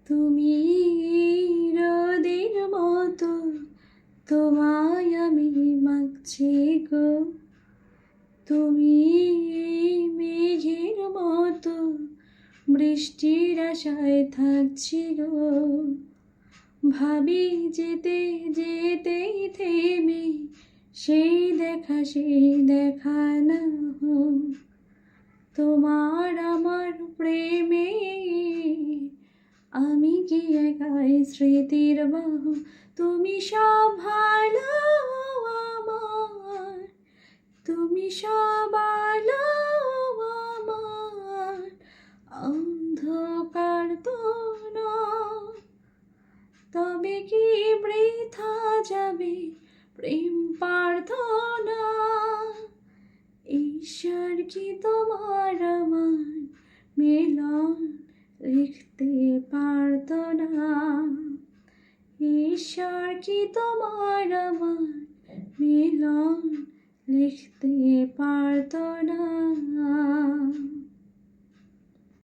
তুমি রোদের মতো, তোমায় আমি মাগছি গো। তুমি মেঘের মতো, বৃষ্টির আশায় থাকছি গো। ভাবি যেতে যেতেই থেমে, সেই দেখা না হোক। তোমার আমার প্রেমে আমি কি একাই স্মৃতির বাহু। তুমি সব ভালো আমার, তুমি সব আলো আমার, অন্ধকার তো নয়। তবে কি বৃথা যাবে প্রেম প্রার্থনা? ঈশ্বর কি তোমার আমার মিলন লিখতে পারত না? ঈশ্বর কি তোমার আমার মিলন লিখতে পারত না?